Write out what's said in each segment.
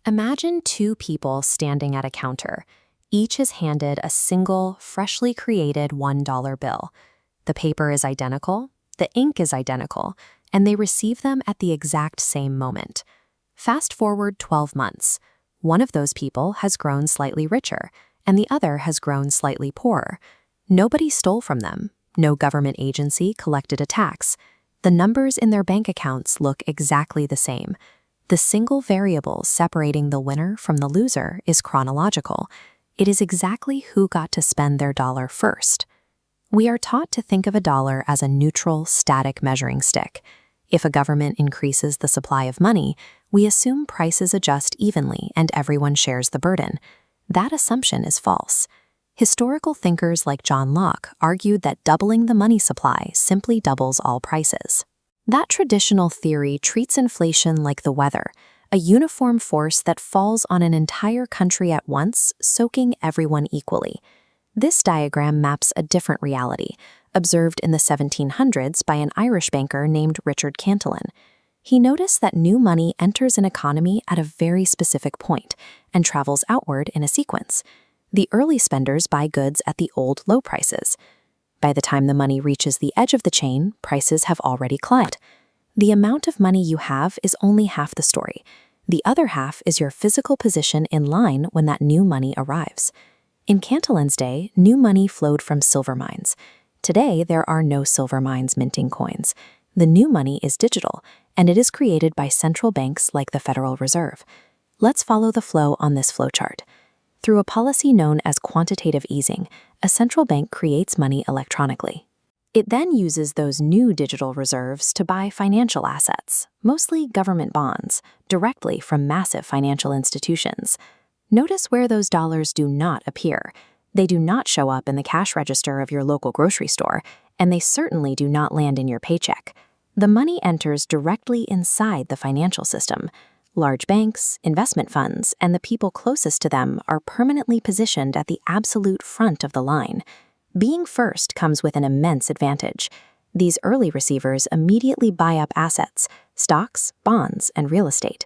Imagine two people standing at a counter. Each is handed a single, freshly created $1 bill. The paper is identical, the ink is identical, and they receive them at the exact same moment. Fast forward 12 months. One of those people has grown slightly richer, and the other has grown slightly poorer. Nobody stole from them. No government agency collected a tax. The numbers in their bank accounts look exactly the same. The single variable separating the winner from the loser is chronological. It is exactly who got to spend their dollar first. We are taught to think of a dollar as a neutral, static measuring stick. If a government increases the supply of money, we assume prices adjust evenly and everyone shares the burden. That assumption is false. Historical thinkers like John Locke argued that doubling the money supply simply doubles all prices. That traditional theory treats inflation like the weather, a uniform force that falls on an entire country at once, soaking everyone equally. This diagram maps a different reality, observed in the 1700s by an Irish banker named Richard Cantillon. He noticed that new money enters an economy at a very specific point and travels outward in a sequence. The early spenders buy goods at the old low prices. By the time the money reaches the edge of the chain, prices have already climbed. The amount of money you have is only half the story. The other half is your physical position in line when that new money arrives. In Cantillon's day, new money flowed from silver mines. Today, there are no silver mines minting coins. The new money is digital, and it is created by central banks like the Federal Reserve. Let's follow the flow on this flowchart. Through a policy known as quantitative easing, a central bank creates money electronically. It then uses those new digital reserves to buy financial assets, mostly government bonds, directly from massive financial institutions. Notice where those dollars do not appear. They do not show up in the cash register of your local grocery store, and they certainly do not land in your paycheck. The money enters directly inside the financial system. Large banks, investment funds, and the people closest to them are permanently positioned at the absolute front of the line. Being first comes with an immense advantage. These early receivers immediately buy up assets, stocks, bonds, and real estate.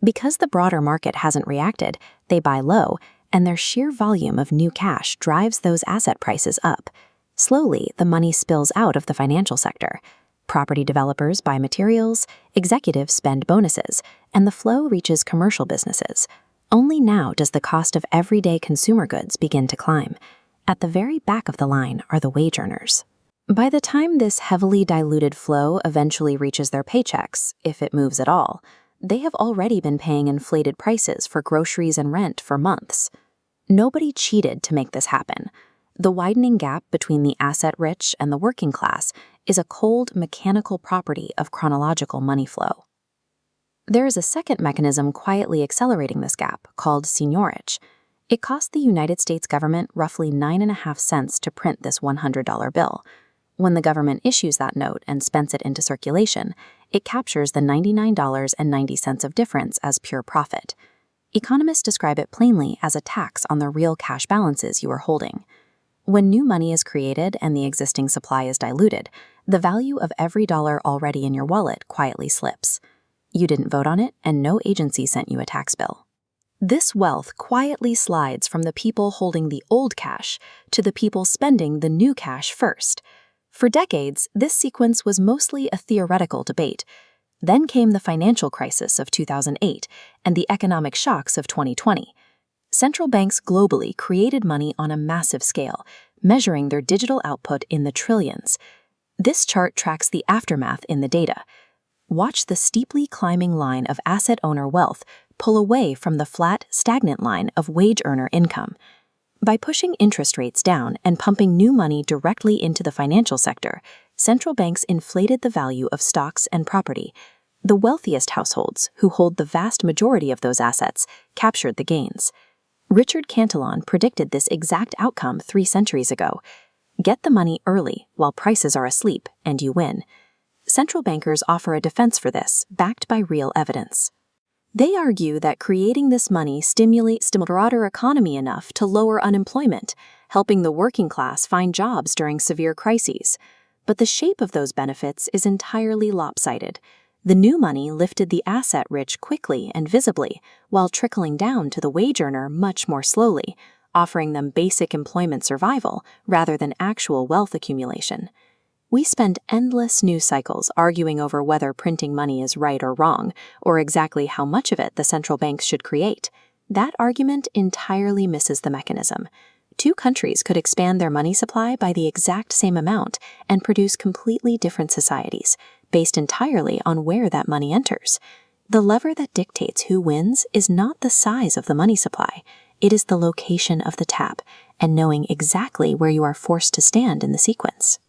Because the broader market hasn't reacted, they buy low, and their sheer volume of new cash drives those asset prices up. Slowly, the money spills out of the financial sector. Property developers buy materials, executives spend bonuses, and the flow reaches commercial businesses. Only now does the cost of everyday consumer goods begin to climb. At the very back of the line are the wage earners. By the time this heavily diluted flow eventually reaches their paychecks, if it moves at all, they have already been paying inflated prices for groceries and rent for months. Nobody cheated to make this happen. The widening gap between the asset-rich and the working class is a cold, mechanical property of chronological money flow. There is a second mechanism quietly accelerating this gap, called seigniorage. It cost the United States government roughly 9.5 cents to print this $100 bill. When the government issues that note and spends it into circulation, it captures the $99.90 of difference as pure profit. Economists describe it plainly as a tax on the real cash balances you are holding. When new money is created and the existing supply is diluted, the value of every dollar already in your wallet quietly slips. You didn't vote on it, and no agency sent you a tax bill. This wealth quietly slides from the people holding the old cash to the people spending the new cash first. For decades, this sequence was mostly a theoretical debate. Then came the financial crisis of 2008 and the economic shocks of 2020. Central banks globally created money on a massive scale, measuring their digital output in the trillions. This chart tracks the aftermath in the data. Watch the steeply climbing line of asset owner wealth pull away from the flat, stagnant line of wage earner income. By pushing interest rates down and pumping new money directly into the financial sector, central banks inflated the value of stocks and property. The wealthiest households, who hold the vast majority of those assets, captured the gains. Richard Cantillon predicted this exact outcome 3 centuries ago. Get the money early while prices are asleep, and you win. Central bankers offer a defense for this, backed by real evidence. They argue that creating this money stimulates the broader economy enough to lower unemployment, helping the working class find jobs during severe crises. But the shape of those benefits is entirely lopsided. The new money lifted the asset-rich quickly and visibly, while trickling down to the wage earner much more slowly, offering them basic employment survival rather than actual wealth accumulation. We spend endless news cycles arguing over whether printing money is right or wrong, or exactly how much of it the central banks should create. That argument entirely misses the mechanism. Two countries could expand their money supply by the exact same amount and produce completely different societies, based entirely on where that money enters. The lever that dictates who wins is not the size of the money supply, it is the location of the tap, and knowing exactly where you are forced to stand in the sequence.